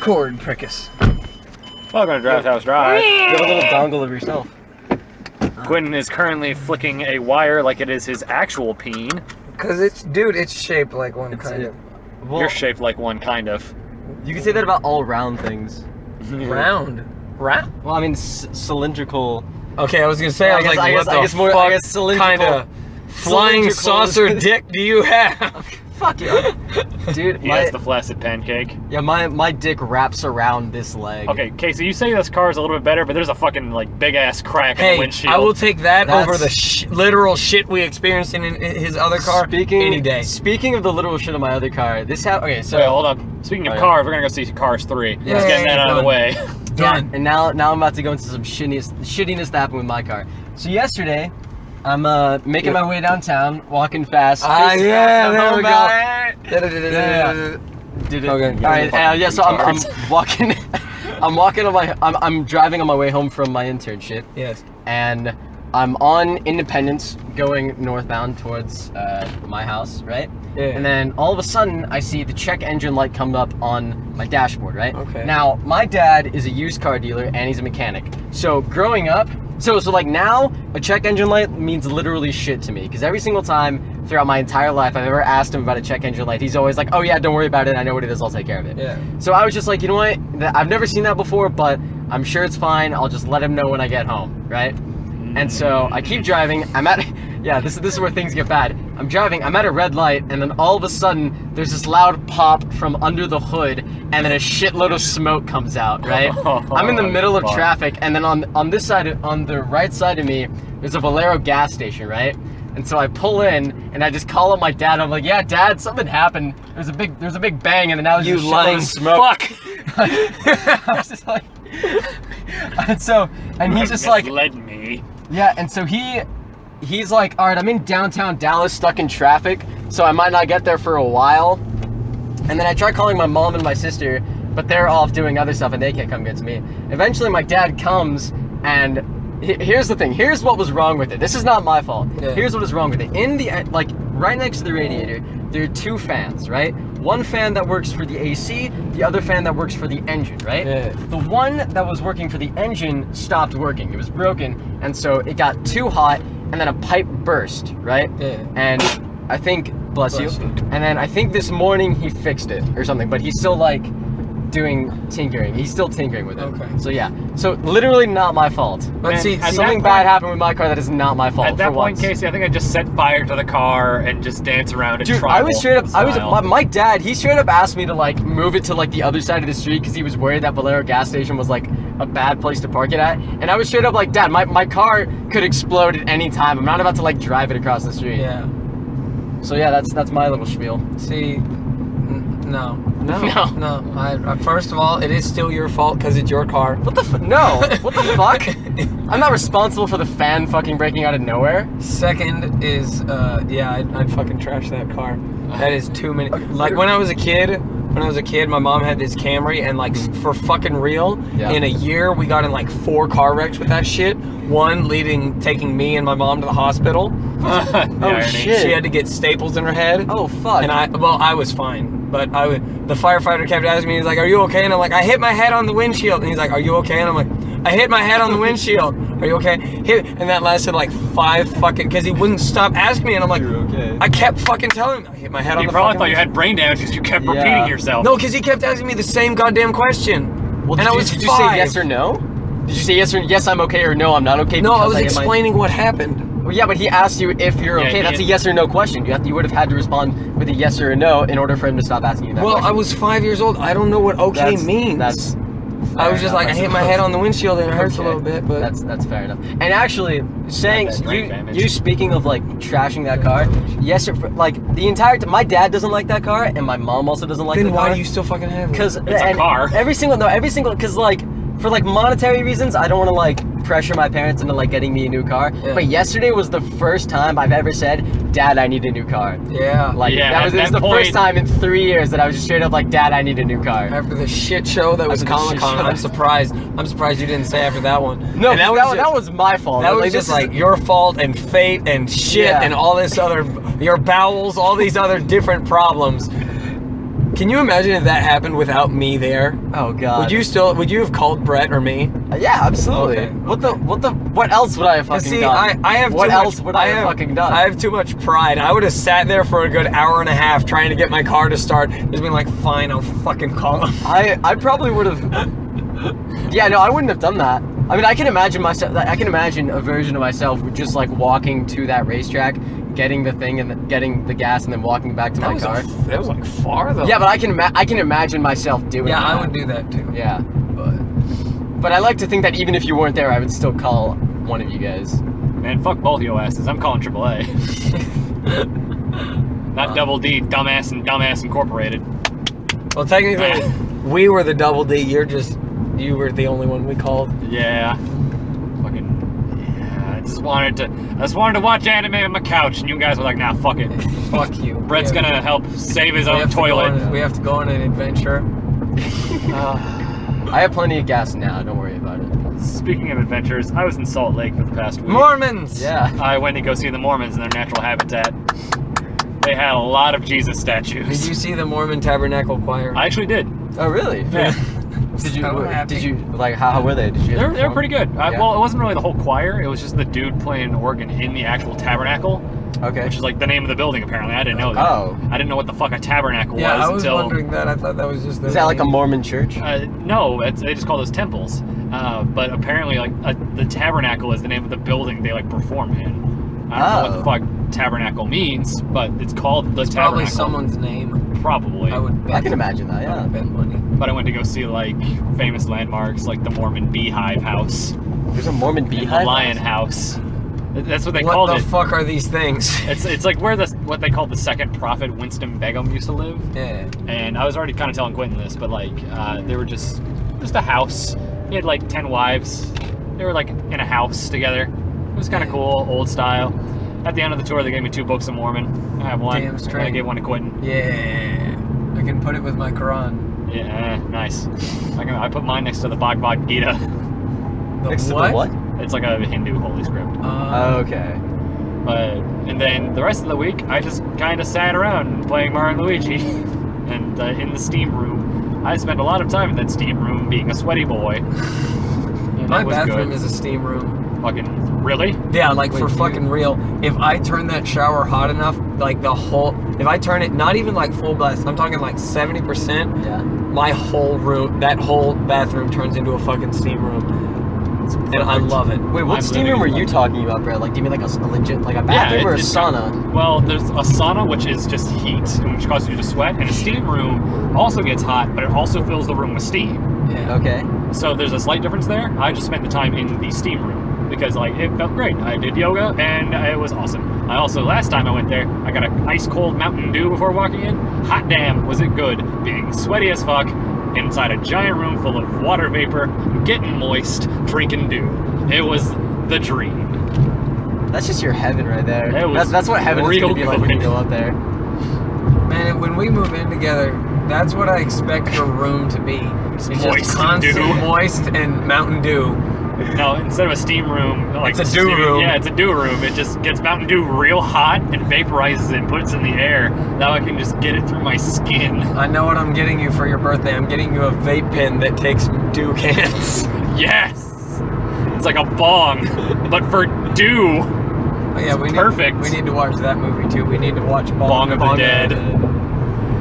cord, Prickus. Welcome to Draft House Drive. Get a little dongle of yourself. Quentin is currently flicking a wire like it is his actual peen. Cause it's shaped like one kind of. Well, You're shaped like one, kind of. you can say that about all round things. Round. Well, I mean, cylindrical. Okay, I was gonna say, I was like, what the fuck cylindrical. kind of flying saucer dick do you have? Fuck you. Dude, He has the flaccid pancake. yeah, my dick wraps around this leg. Okay, Casey, you say this car is a little bit better, but there's a fucking, like, big-ass crack in the Hey, windshield. I will take that That's- over the literal shit we experienced in his other car any day. Speaking of the literal shit of my other car, okay, so Wait, hold on. Speaking of cars, we're gonna go see Cars 3. Yeah, Let's get that out of the done. way. Done. and now I'm about to go into some shittiness that happened with my car. So yesterday, I'm making my way downtown, walking fast. Yeah, there we go. Yeah. Did it. Okay. All right. Yeah. So I'm walking. I'm driving on my way home from my internship, Yes. and I'm on Independence going northbound towards my house, right? Yeah. And then all of a sudden, I see the check engine light come up on my dashboard, right? Okay. Now, my dad is a used car dealer and he's a mechanic. So growing up, so like now, a check engine light means literally shit to me, because every single time throughout my entire life I've ever asked him about a check engine light, he's always like, oh yeah, don't worry about it, I know what it is, I'll take care of it. Yeah. So I was just like, you know what, I've never seen that before, but I'm sure it's fine, I'll just let him know when I get home, right? And so I keep driving, this is where things get bad. I'm driving, I'm at a red light, and then all of a sudden, there's this loud pop from under the hood, and then a shitload of smoke comes out, right? I'm in the middle of fuck. traffic, and then on this side, on the right side of me, there's a Valero gas station, right? And so I pull in, and I just call up my dad, I'm like, yeah, Dad, something happened. There's a big bang, and then now there's You just a shitload lying of smoke. fuck. I was just like, and he's just like, Misled me. yeah, and so he's like, all right, I'm in downtown Dallas, stuck in traffic, so I might not get there for a while. And then I try calling my mom and my sister, but they're off doing other stuff and they can't come get to me. Eventually my dad comes, and here's the thing, here's what was wrong with it. This is not my fault. Yeah. Here's what is wrong with it. In the, like, right next to the radiator, there are two fans, right? One fan that works for the AC, the other fan that works for the engine, right? Yeah. The one that was working for the engine stopped working. It was broken, and so it got too hot, and then a pipe burst, right? Yeah. And I think, bless you. And then I think this morning he fixed it or something, but he's still like doing tinkering. He's still tinkering with it. Okay. So yeah. So literally not my fault. But see, at Something that bad point- happened with my car that is not my fault. At that for point, once. Casey, I think I just set fire to the car and just dance around it. Dude, I was straight up. My dad. He straight up asked me to like move it to like the other side of the street because he was worried that Valero gas station was like a bad place to park it at. And I was straight up like, Dad, my car could explode at any time. I'm not about to like drive it across the street. Yeah. So yeah, that's my little spiel. See, no. No. I first of all, it is still your fault because it's your car. What the no? What the fuck? I'm not responsible for the fan fucking breaking out of nowhere. Second is, I'd fucking trash that car. That is too many. Like when I was a kid, my mom had this Camry, and like for fucking real, Yeah. in a year we got in like 4 car wrecks with that shit. One taking me and my mom to the hospital. Oh shit. She had to get staples in her head. Oh fuck. And I was fine, but the firefighter kept asking me, he's like, "Are you okay?" And I'm like, "I hit my head on the windshield." And he's like, "Are you okay?" And I'm like, "I hit my head on the windshield. Are you okay?" And that lasted like 5 fucking, because he wouldn't stop asking me, and I'm like, You're okay. I kept fucking telling him, I hit my head on You the probably fucking thought you had brain damage because you kept Yeah. repeating yourself. No, because he kept asking me the same goddamn question. Well, and did I was did you 5. say yes or no? Did you say yes I'm okay, or no I'm not okay? No, I because was hit my- explaining what happened. Well, yeah, but he asked you if you're Yeah, okay. That's a yeah. yes or no question. You would have had to respond with a yes or a no in order for him to stop asking you that Well, question. I was 5 years old. I don't know what okay means. That's I was just like, I hit my head on the windshield and it hurts Okay. a little bit, but that's fair enough. And actually, saying Not that brain damage. you speaking of like trashing that car, yes, like the entire my dad doesn't like that car, and my mom also doesn't like then the why car. do you still fucking have it? Because It's a car. Every single because like for like monetary reasons, I don't want to like pressure my parents into like getting me a new car. Yeah. But yesterday was the first time I've ever said, "Dad, I need a new car." Yeah. Like Yeah, that was, at it was that the first point- time in 3 years that I was just straight up like, "Dad, I need a new car." After the shit show that was After the shit Comic-Con, show. I'm surprised. I'm surprised you didn't say after that one. No, And that was my fault. That was Like, just this is- like your fault and fate and shit Yeah. and all this other, your bowels, all these other different problems. Can you imagine if that happened without me there? Oh God. Would you have called Brett or me? Yeah, absolutely. Okay. What else would I have fucking See, done? I have what too else much, would I have fucking done? I have too much pride. I would have sat there for a good hour and a half trying to get my car to start. Just being like, fine, I'll fucking call him. I probably would have. Yeah, no, I wouldn't have done that. I mean, I can imagine myself. I can imagine a version of myself with just like walking to that racetrack, getting the thing and getting the gas, and then walking back to my car. That was like far though. Yeah, but I can imagine myself doing. Yeah, that. I would do that too. Yeah, but I like to think that even if you weren't there, I would still call one of you guys. Man, fuck both your asses. I'm calling AAA. Not Double D, Dumbass and Dumbass Incorporated. Well, technically, we were the Double D. You were the only one we called. Yeah. Fucking. Yeah. I just wanted to watch anime on my couch, and you guys were like, nah, fuck it. Fuck you. Brett's gonna help save his own toilet. We have to go on an adventure. I have plenty of gas now. Don't worry about it. Speaking of adventures, I was in Salt Lake for the past week. Mormons! Yeah. I went to go see the Mormons in their natural habitat. They had a lot of Jesus statues. Did you see the Mormon Tabernacle Choir? I actually did. Oh, really? Yeah. Did you like how were they? Did you? They're pretty good. Yeah. Well, it wasn't really the whole choir. It was just the dude playing organ in the actual tabernacle, Okay. which is like the name of the building. Apparently, I didn't know that. Oh. I didn't know what the fuck a tabernacle Yeah, I was until. wondering that. I thought that was just. Is that like a Mormon church? No, they just call those temples. But apparently, the tabernacle is the name of the building they like perform in. I don't know what the fuck tabernacle means, but it's called the It's tabernacle. probably someone's name. Probably. I would. Bet. I can imagine that. I Yeah. would bet money. But I went to go see like famous landmarks, like the Mormon Beehive House, There's a Mormon and beehive. the Lion House. That's what they What called the it. fuck are these things? It's like where what they called the second prophet Winston Begum used to live. Yeah. And I was already kind of telling Quentin this, but like they were just a house. He had like 10 wives. They were like in a house together. It was kind of cool, old style. At the end of the tour, they gave me 2 books of Mormon. I have one. Damn straight. And I gave one to Quentin. Yeah. I can put it with my Quran. Yeah, nice. I put mine next to the Bhagavad Gita. The Next to what? the what? It's like a Hindu holy script. Okay. And then the rest of the week, I just kind of sat around playing Mario and Luigi. And in the steam room, I spent a lot of time in that steam room being a sweaty boy. And My it was bathroom good. is a steam room. Fucking really? Yeah, like Wait, for fucking real. If I turn that shower hot enough, like if I turn it not even like full blast, I'm talking like 70%, Yeah. my whole room, that whole bathroom turns into a fucking steam room. And I love it. Wait, what I'm steam living room are in you one. talking about, Brett? Like, do you mean like a legit, like a bathroom or a it's sauna? Well, there's a sauna, which is just heat, which causes you to sweat, and a steam room also gets hot, but it also fills the room with steam. Yeah. Okay. So there's a slight difference there. I just spent the time in the steam room because like it felt great. I did yoga and it was awesome. I also, last time I went there, I got an ice cold Mountain Dew before walking in. Hot damn, was it good. Being sweaty as fuck inside a giant room full of water vapor, getting moist, drinking dew. It was the dream. That's just your heaven right there. It was That's what heaven is real gonna be like when you good. go up there. Man, when we move in together, that's what I expect your room to be. It's Moist just and constant dew. moist and Mountain Dew. No, instead of a steam room, like It's a dew room. Yeah, it's a dew room. It just gets Mountain Dew real hot and vaporizes it and puts it in the air. Now I can just get it through my skin. I know what I'm getting you for your birthday. I'm getting you a vape pen that takes dew cans. Yes! It's like a bong, but for dew. Oh, yeah, Perfect. We need to watch that movie too. We need to watch Bong of the Dead.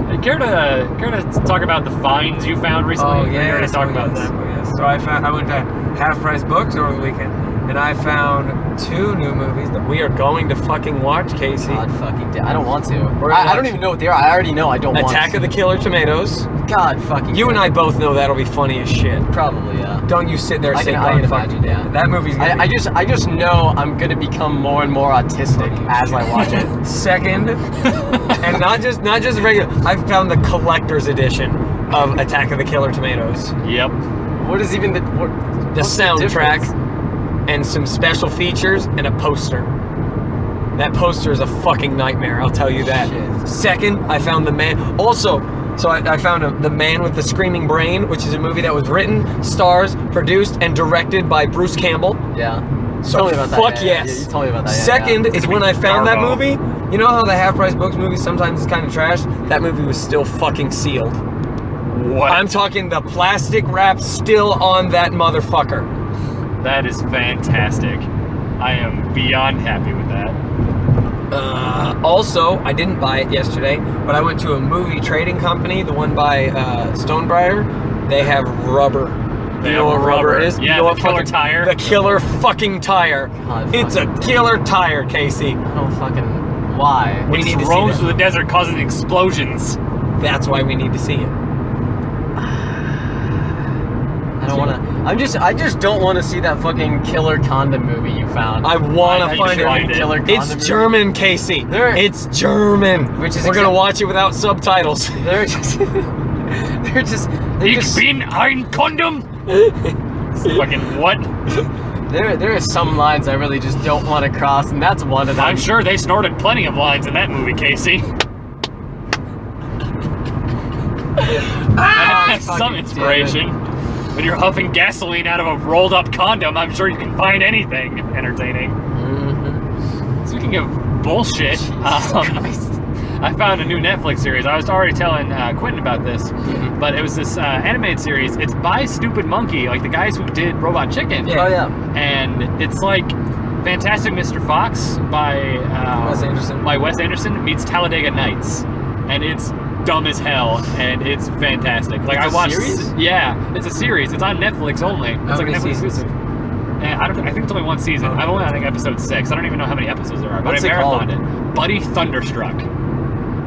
Hey, care to talk about the finds you found recently? Oh Or you yeah, already talked about yes. that. Oh, yes. So I went to Half Price Books over the weekend, and I found 2 new movies that we are going to fucking watch, Casey. God fucking damn. I don't want to. We're I don't watching- even know what they are. I already know I don't want to. Attack of the Killer Tomatoes. God fucking You and I both know that'll be funny as shit. Probably, yeah. Don't you sit there I saying, can- I can fucking imagine, yeah. That movie's gonna I be just know I'm gonna become more and more autistic as I watch it. second, and not just regular. I found the collector's edition of Attack of the Killer Tomatoes. Yep. What is even The what's the soundtrack difference? and some special features and a poster. That poster is a fucking nightmare, I'll tell you that. Shit. Second, I found The Man. Also, so I found The Man with the Screaming Brain, which is a movie that was written, stars, produced, and directed by Bruce Campbell. Yeah. So Tell me about that. fuck Yeah, yes. you told me about that. Second is when I found that Garbo. movie. You know how the Half Price Books movies sometimes is kind of trash? That movie was still fucking sealed. What? I'm talking the plastic wrap still on that motherfucker. That is fantastic. I am beyond happy with that. Also, I didn't buy it yesterday, but I went to a movie trading company, the one by Stonebriar. They have rubber. They You know have what rubber rubber. is? Yeah, you know the what killer fucking, tire. The killer fucking tire. God, It's a fucking- killer tire, Casey. I don't fucking. Why? We It need to see roams that. through the desert causing explosions. That's why we need to see it. I don't want to. I just don't want to see that fucking killer condom movie you found. I want I to need find to find it. it. Killer condom It's movie. German, Casey. There- It's German. Which is We're gonna exact- watch it without subtitles. They're just. They're just. They're Ich just. bin ein Kondom. Fucking what? There are some lines I really just don't want to cross, and that's one of them. I'm sure they snorted plenty of lines in that movie, Casey. That's some fucking inspiration. When you're huffing gasoline out of a rolled up condom, I'm sure you can find anything entertaining. Speaking of bullshit, I found a new Netflix series. I was already telling Quentin about this, but it was this animated series. It's by Stupid Monkey, like the guys who did Robot Chicken. Oh yeah. And it's like Fantastic Mr. Fox by Wes Anderson meets Talladega Nights, and it's dumb as hell, and it's fantastic. Like It's I a watched. series? Yeah, it's a series. It's on Netflix only. It's How like a many Netflix seasons? exclusive. And I think it's only one season. Okay. I'm only on like episode 6. I don't even know how many episodes there are, but What's I it called? marathoned it. Buddy Thunderstruck.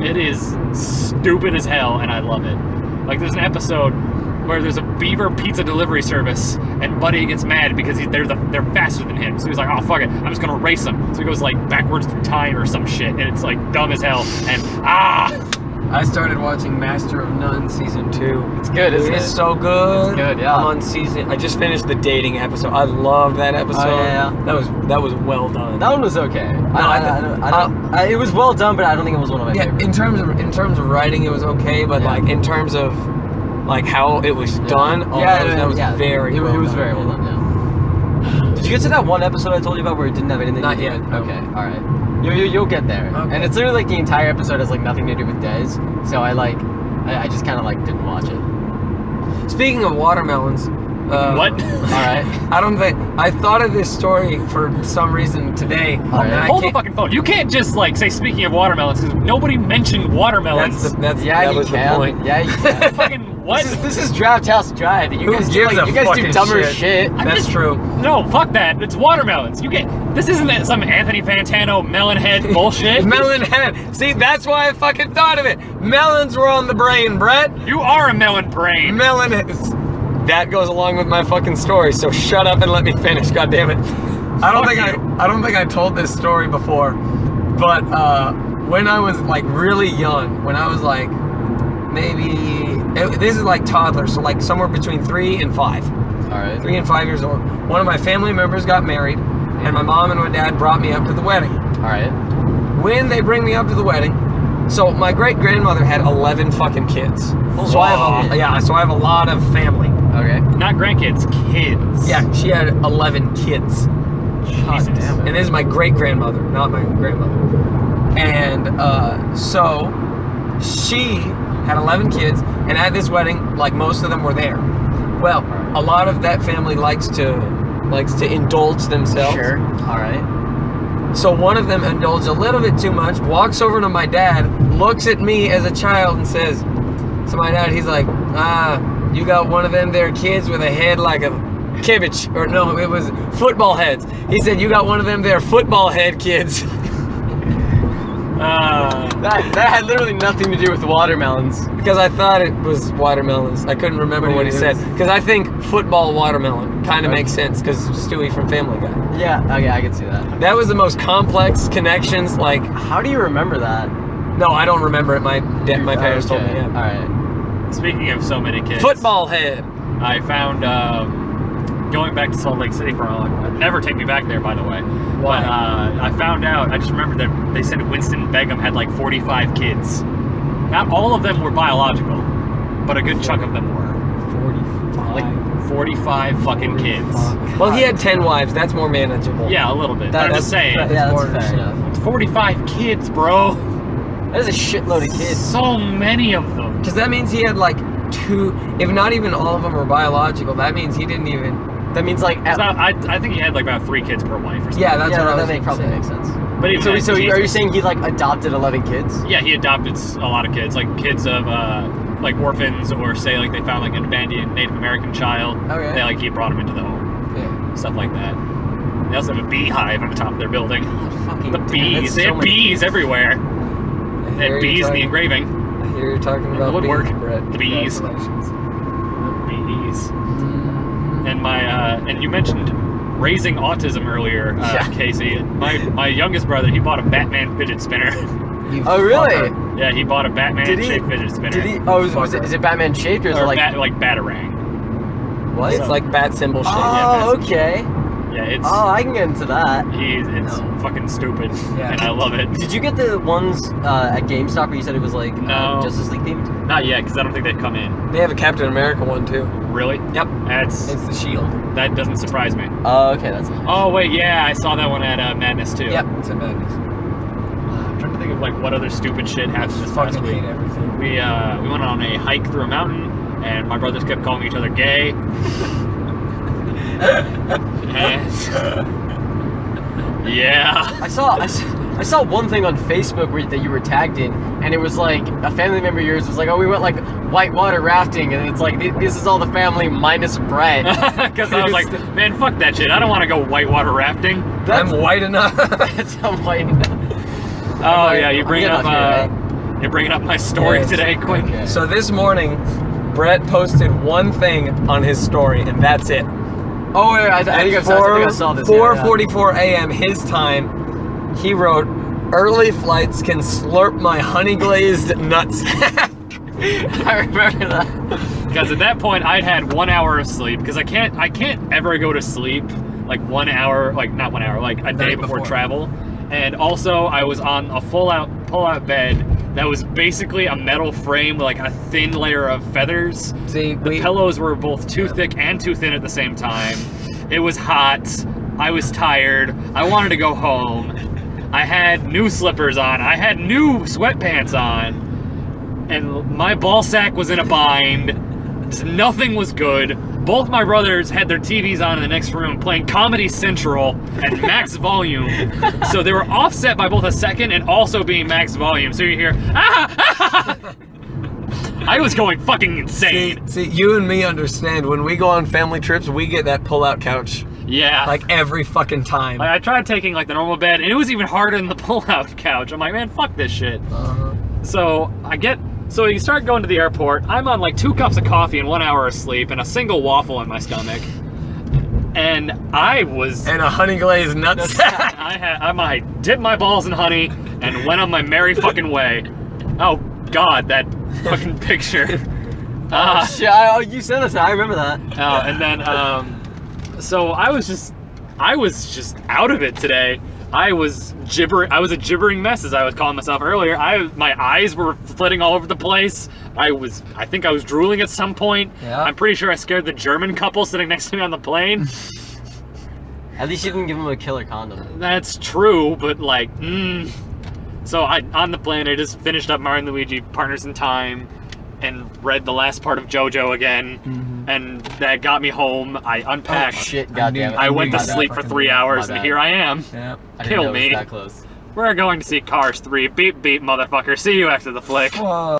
It is stupid as hell, and I love it. Like there's an episode where there's a Beaver pizza delivery service, and Buddy gets mad because they're faster than him. So he's like, "Oh fuck it, I'm just gonna race them." So he goes like backwards through time or some shit, and it's like dumb as hell. And I started watching Master of None season 2. It's good, isn't It's it? so good. It's good, yeah. I'm on season. I just finished the dating episode. I love that episode. Oh, yeah. That was well done. That one was okay. It was well done, but I don't think it was one of my Yeah, favorites. in terms of writing, it was okay, but Yeah. like in terms of like how it was done, that was very. It well was done. very well done. Yeah. Did you get to that one episode I told you about where it didn't have anything? Not to do yet, with- no. Okay, all right. You'll get there. Okay. And it's literally like the entire episode has like nothing to do with Des, so I just kind of like didn't watch it. Speaking of watermelons, what? All right. I don't think I thought of this story for some reason today. All right. and I Hold the can't- fucking phone. You can't just like say speaking of watermelons because nobody mentioned watermelons. That Yeah, you was can. the point. Yeah, you can. Fucking what? This is Draft House Drive. And you Who guys do gives like, a you guys do fucking dumber shit? shit. That's just- true. No, fuck that. It's watermelons. You get this isn't that some Anthony Fantano melon head bullshit. Melon head. See, that's why I fucking thought of it. Melons were on the brain, Brett. You are a melon brain. Melon head. That goes along with my fucking story. So shut up and let me finish. God damn it. I don't think I told this story before, but when I was like really young, when I was like this is like toddler, so like somewhere between 3 and 5. All right. 3 and 5 years old. One of my family members got married, and my mom and my dad brought me up to the wedding. All right. When they bring me up to the wedding, so my great grandmother had 11 fucking kids. So I have a lot of family. Okay. Not grandkids, kids. Yeah, she had 11 kids. God Jesus. damn it. And this is my great grandmother, not my grandmother. And so she had 11 kids, and at this wedding, like most of them were there. Well, a lot of that family likes to indulge themselves. Sure. All right. So one of them indulged a little bit too much, walks over to my dad, looks at me as a child and says, to my dad, he's like, you got one of them there kids with a head like a cabbage. Or no, it was football heads. He said, you got one of them there football head kids. That had literally nothing to do with watermelons. Because I thought it was watermelons. I couldn't remember what he said. Because I think football watermelon kind of makes sense because Stewie from Family Guy. Yeah. Okay, I can see that. That was the most complex connections. Like, How do you remember that? no, I don't remember it. My parents told me. Okay. Yeah. All right. Speaking of so many kids, Football head. I found going back to Salt Lake City for a long. Never take me back there, by the way. Why? But I found out. I just remembered that they said Winston Begum had like 45 kids. Not all of them were biological, but a good chunk of them were. 45. Like 45 fucking kids. Well, he had 10 wives. That's more manageable. Yeah, a little bit. But I'm just saying, Yeah, that's more fair understandable. enough. it's 45 kids, bro. That is a shitload of kids. So many of them. Because that means he had like 2, if not even all of them are biological. That means he didn't even. That means like. So I think he had like about 3 kids per wife or something. Yeah, that's what I was that probably saying. makes sense. But even So, then, so are you Jesus. saying he like adopted 11 kids? Yeah, he adopted a lot of kids, like kids of like orphans, or say like they found like an abandoned Native American child. Okay. They like he brought him into the home, Yeah. stuff like that. They also have a beehive on the top of their building. Fucking The damn, bees, that's they so have many bees kids. everywhere. I They hear have you bees in the talking- engraving. I hear you're talking about woodwork. bees, Brett. The bees. Congratulations. Bees. And my and you mentioned raising autism earlier, Yeah. Casey. My youngest brother, he bought a Batman fidget spinner. You Oh, really? fucker. Yeah, he bought a Batman Did he- shaped fidget spinner. Did he? Oh, is it Batman shaped or is it Or like like Batarang. what? It's like bat symbol shape. Oh, Yeah, okay. Yeah, it's Oh, I can get into that. it's No. fucking stupid, Yeah. and I love it. Did you get the ones at GameStop where you said it was like No. Justice League themed? Not yet, because I don't think they've come in. They have a Captain America one too. Really? Yep. That's It's the shield. that doesn't surprise me. Oh, okay, that's nice. Oh wait, yeah, I saw that one at Madness too. Yep. It's a madness. I'm trying to think of like what other stupid shit happened this past Fucking week. hate everything. We went on a hike through a mountain, and my brothers kept calling each other gay. And yeah. I saw one thing on Facebook that you were tagged in, and it was like a family member of yours was like, "Oh, we went like whitewater rafting," and it's like this is all the family minus Brett. Because I was like, man, fuck that shit. I don't want to go whitewater rafting. I'm white enough. That's how white. Oh yeah, you're bringing I'm up you're bringing up my story Yes. today, quick. Okay. So this morning, Brett posted one thing on his story, and that's it. Oh, wait, I think I saw this. 4:44 a.m. his time. He wrote, "Early flights can slurp my honey glazed nuts." I remember that. Because at that point I'd had 1 hour of sleep, because I can't ever go to sleep like 1 hour, like not 1 hour, like a day Night before before. travel. And also I was on a pull out bed that was basically a metal frame with like a thin layer of feathers. See, The pillows were both too thick and too thin at the same time. It was hot. I was tired. I wanted to go home. I had new slippers on. I had new sweatpants on. And my ball sack was in a bind. Nothing was good. Both my brothers had their TVs on in the next room playing Comedy Central at max volume. So they were offset by both a second and also being max volume. So you hear, ah! I was going fucking insane. See, you and me understand. When we go on family trips, we get that pull-out couch Yeah. like every fucking time. I tried taking like the normal bed, and it was even harder than the pull-out couch. I'm like, man, fuck this shit. Uh-huh. So you start going to the airport. I'm on like 2 cups of coffee and 1 hour of sleep and a single waffle in my stomach. And I was, And a honey glazed nutsack. I dipped my balls in honey and went on my merry fucking way. Oh God, that fucking picture. Shit, you said this. I remember that. And then, so I was just out of it today. I was gibbering. I was a gibbering mess, as I was calling myself earlier. My eyes were flitting all over the place. I think I was drooling at some point. Yeah. I'm pretty sure I scared the German couple sitting next to me on the plane. At least you didn't give him a killer condom. That's true, but like, So on the plane, I just finished up Mario and Luigi Partners in Time, and read the last part of JoJo again, and that got me home. I unpacked. Oh shit! Goddamn it! I went to My bad, sleep for fucking 3 bad. hours, My and bad. here I am. Yeah. I didn't Kill know it was me. that close. We're going to see Cars 3. Beep beep, motherfucker. See you after the flick. Whoa.